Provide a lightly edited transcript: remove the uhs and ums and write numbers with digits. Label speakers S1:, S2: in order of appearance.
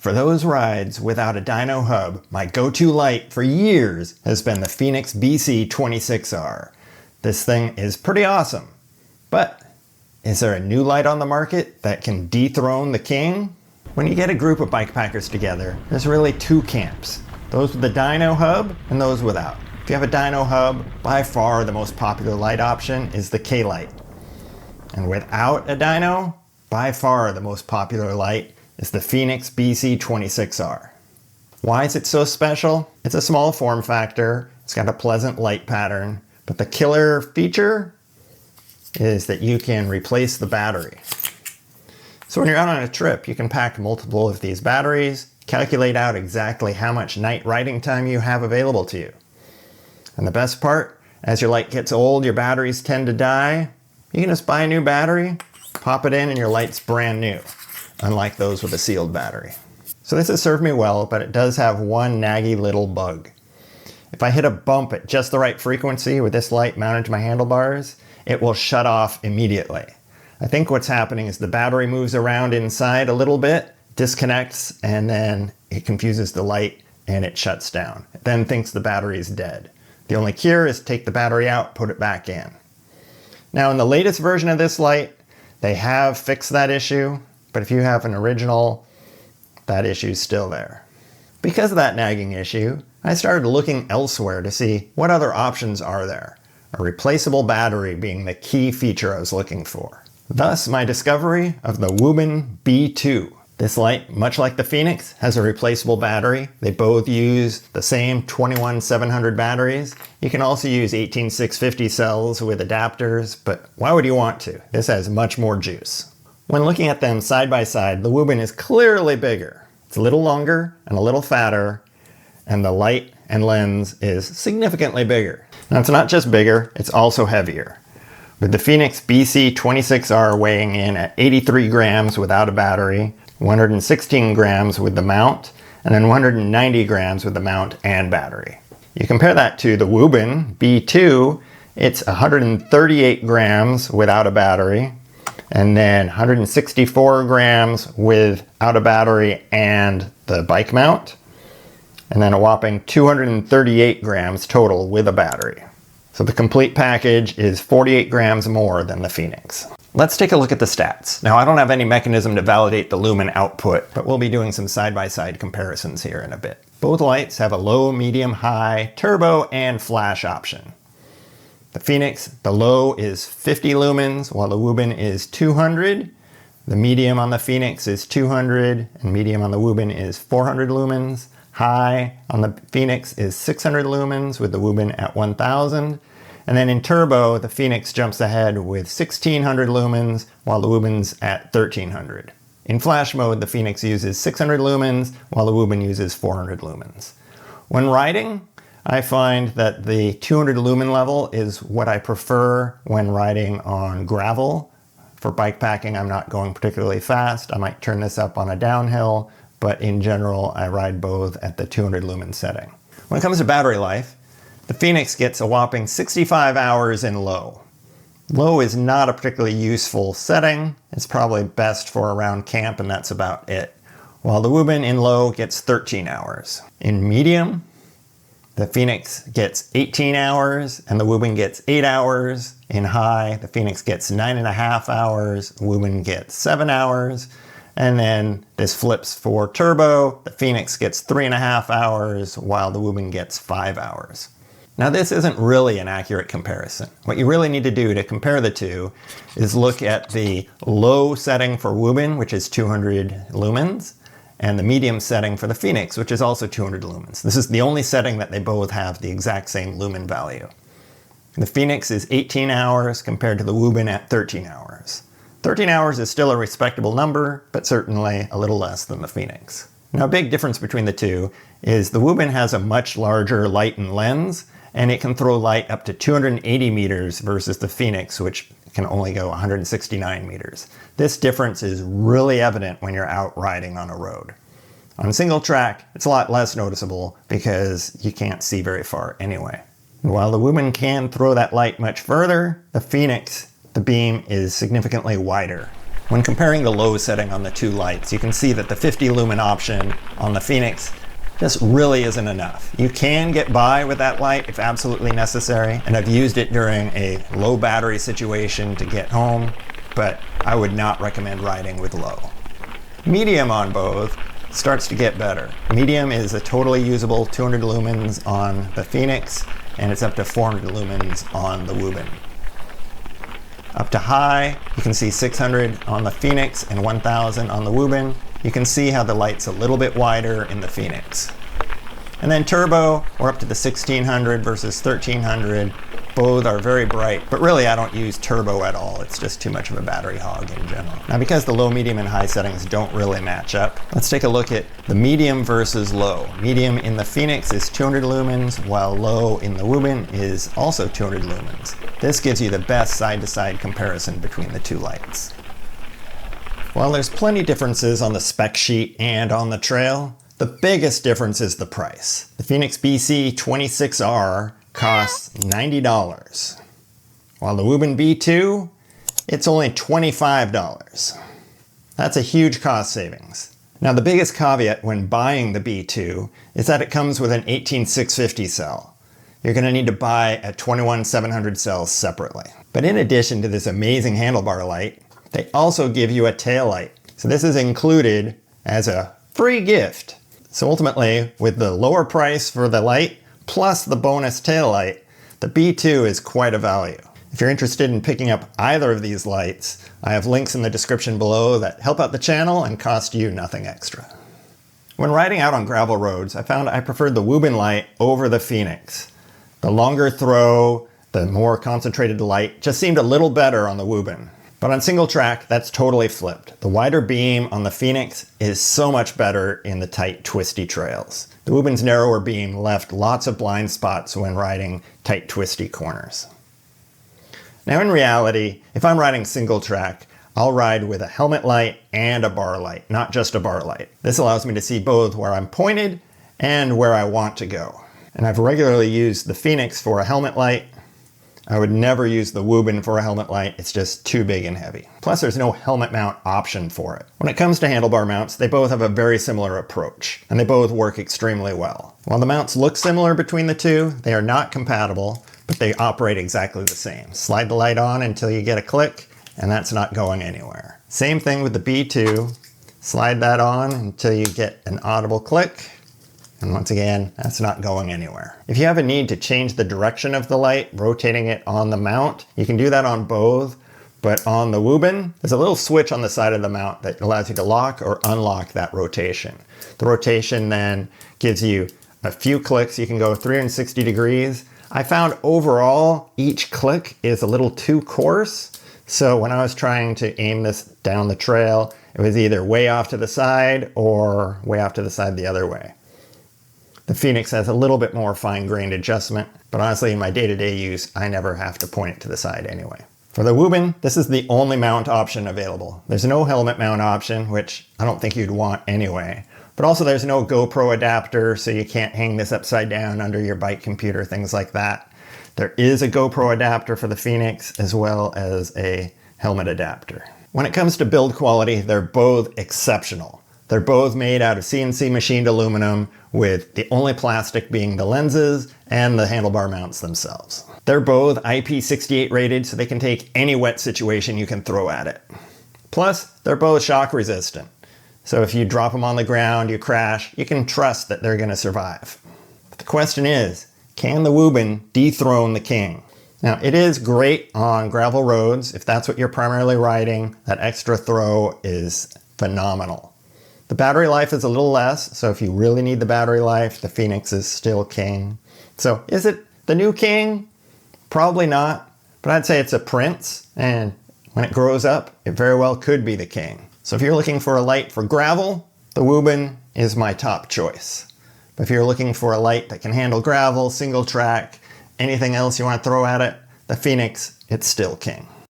S1: for those rides without a dyno hub, my go-to light for years has been the Fenix BC26R. This thing is pretty awesome, but is there a new light on the market that can dethrone the king? When you get a group of bikepackers together, there's really two camps. Those with the dyno hub and those without. If you have a dyno hub, by far the most popular light option is the k-lite. And without a dyno, by far the most popular light is the Fenix BC26R. Why is it so special? It's a small form factor, it's got a pleasant light pattern, but the killer feature is that you can replace the battery. So when you're out on a trip, you can pack multiple of these batteries, calculate out exactly how much night riding time you have available to you. And the best part, as your light gets old, your batteries tend to die, you can just buy a new battery, pop it in, and your light's brand new, unlike those with a sealed battery. So this has served me well, but it does have one naggy little bug. If I hit a bump at just the right frequency with this light mounted to my handlebars, it will shut off immediately. I think what's happening is the battery moves around inside a little bit, disconnects, and then it confuses the light and it shuts down. It then thinks the battery is dead. The only cure is take the battery out, put it back in. Now in the latest version of this light, they have fixed that issue, but if you have an original, that issue's still there. Because of that nagging issue, I started looking elsewhere to see what other options are there. A replaceable battery being the key feature I was looking for. Thus, my discovery of the Wuben B2. This light, much like the Fenix, has a replaceable battery. They both use the same 21700 batteries. You can also use 18650 cells with adapters, but why would you want to? This has much more juice. When looking at them side by side, the Wuben is clearly bigger. It's a little longer and a little fatter, and the light and lens is significantly bigger. Now it's not just bigger, it's also heavier. With the Fenix BC26R weighing in at 83 grams without a battery, 116 grams with the mount, and then 190 grams with the mount and battery. You compare that to the Wuben B2, it's 138 grams without a battery, and then 164 grams without a battery and the bike mount, and then a whopping 238 grams total with a battery. So the complete package is 48 grams more than the Fenix. Let's take a look at the stats. Now I don't have any mechanism to validate the lumen output, but we'll be doing some side-by-side comparisons here in a bit. Both lights have a low, medium, high, turbo, and flash option. The Fenix, the low is 50 lumens, while the Wuben is 200. The medium on the Fenix is 200, and medium on the Wuben is 400 lumens. High on the Fenix is 600 lumens, with the Wuben at 1000. And then in turbo, the Fenix jumps ahead with 1600 lumens, while the Wuben's at 1300. In flash mode, the Fenix uses 600 lumens, while the Wuben uses 400 lumens. When riding, I find that the 200 lumen level is what I prefer when riding on gravel. For bikepacking, I'm not going particularly fast. I might turn this up on a downhill, but in general, I ride both at the 200 lumen setting. When it comes to battery life, the Fenix gets a whopping 65 hours in low. Low is not a particularly useful setting. It's probably best for around camp, and that's about it. While the Wuben in low gets 13 hours. In medium, the Fenix gets 18 hours and the Wuben gets 8 hours. In high, the Fenix gets 9.5 hours, the Wuben gets 7 hours. And then this flips for turbo. The Fenix gets 3.5 hours while the Wuben gets 5 hours. Now this isn't really an accurate comparison. What you really need to do to compare the two is look at the low setting for Wuben, which is 200 lumens, and the medium setting for the Fenix, which is also 200 lumens. This is the only setting that they both have the exact same lumen value. The Fenix is 18 hours compared to the Wuben at 13 hours. 13 hours is still a respectable number, but certainly a little less than the Fenix. Now a big difference between the two is the Wuben has a much larger light and lens, and it can throw light up to 280 meters versus the Fenix, which can only go 169 meters. This difference is really evident when you're out riding on a road. On single track, it's a lot less noticeable because you can't see very far anyway. And while the Wuben can throw that light much further, the Fenix, the beam is significantly wider. When comparing the low setting on the two lights, you can see that the 50 lumen option on the Fenix just really isn't enough. You can get by with that light if absolutely necessary, and I've used it during a low battery situation to get home, but I would not recommend riding with low. Medium on both starts to get better. Medium is a totally usable 200 lumens on the Fenix, and it's up to 400 lumens on the Wuben. Up to high, you can see 600 on the Fenix and 1000 on the Wuben. You can see how the light's a little bit wider in the Fenix. And then turbo, we're up to the 1600 versus 1300. Both are very bright, but really I don't use turbo at all. It's just too much of a battery hog in general. Now, because the low, medium, and high settings don't really match up, let's take a look at the medium versus low. Medium in the Fenix is 200 lumens, while low in the Wuben is also 200 lumens. This gives you the best side-to-side comparison between the two lights. While there's plenty differences on the spec sheet and on the trail, the biggest difference is the price. The Fenix BC26R costs $90, while the Wuben B2, it's only $25. That's a huge cost savings. Now, the biggest caveat when buying the B2 is that it comes with an 18650 cell. You're going to need to buy a 21700 cell separately. But in addition to this amazing handlebar light, they also give you a tail light. So this is included as a free gift. So ultimately, with the lower price for the light, plus the bonus tail light, the B2 is quite a value. If you're interested in picking up either of these lights, I have links in the description below that help out the channel and cost you nothing extra. When riding out on gravel roads, I found I preferred the Wuben light over the Fenix. The longer throw, the more concentrated light just seemed a little better on the Wuben. But on single track, that's totally flipped. The wider beam on the Fenix is so much better in the tight, twisty trails. The Wuben's narrower beam left lots of blind spots when riding tight, twisty corners. Now in reality, if I'm riding single track, I'll ride with a helmet light and a bar light, not just a bar light. This allows me to see both where I'm pointed and where I want to go. And I've regularly used the Fenix for a helmet light. I would never use the Wuben for a helmet light. It's just too big and heavy. Plus, there's no helmet mount option for it. When it comes to handlebar mounts, they both have a very similar approach, and they both work extremely well. While the mounts look similar between the two, they are not compatible, but they operate exactly the same. Slide the light on until you get a click, and that's not going anywhere. Same thing with the B2. Slide that on until you get an audible click. And once again, that's not going anywhere. If you have a need to change the direction of the light, rotating it on the mount, you can do that on both. But on the Wuben, there's a little switch on the side of the mount that allows you to lock or unlock that rotation. The rotation then gives you a few clicks. You can go 360 degrees. I found overall, each click is a little too coarse. So when I was trying to aim this down the trail, it was either way off to the side or way off to the side the other way. The Fenix has a little bit more fine-grained adjustment, but honestly in my day-to-day use, I never have to point it to the side anyway. For the Wuben, this is the only mount option available. There's no helmet mount option, which I don't think you'd want anyway. But also there's no GoPro adapter, so you can't hang this upside down under your bike computer, things like that. There is a GoPro adapter for the Fenix, as well as a helmet adapter. When it comes to build quality, they're both exceptional. They're both made out of CNC machined aluminum, with the only plastic being the lenses and the handlebar mounts themselves. They're both IP68 rated, so they can take any wet situation you can throw at it. Plus, they're both shock resistant. So if you drop them on the ground, you crash, you can trust that they're going to survive. But the question is, can the Wuben dethrone the king? Now, it is great on gravel roads. If that's what you're primarily riding, that extra throw is phenomenal. The battery life is a little less, so if you really need the battery life, the Fenix is still king. So is it the new king? Probably not, but I'd say it's a prince, and when it grows up, it very well could be the king. So if you're looking for a light for gravel, the Wuben is my top choice. But if you're looking for a light that can handle gravel, single track, anything else you want to throw at it, the Fenix, it's still king.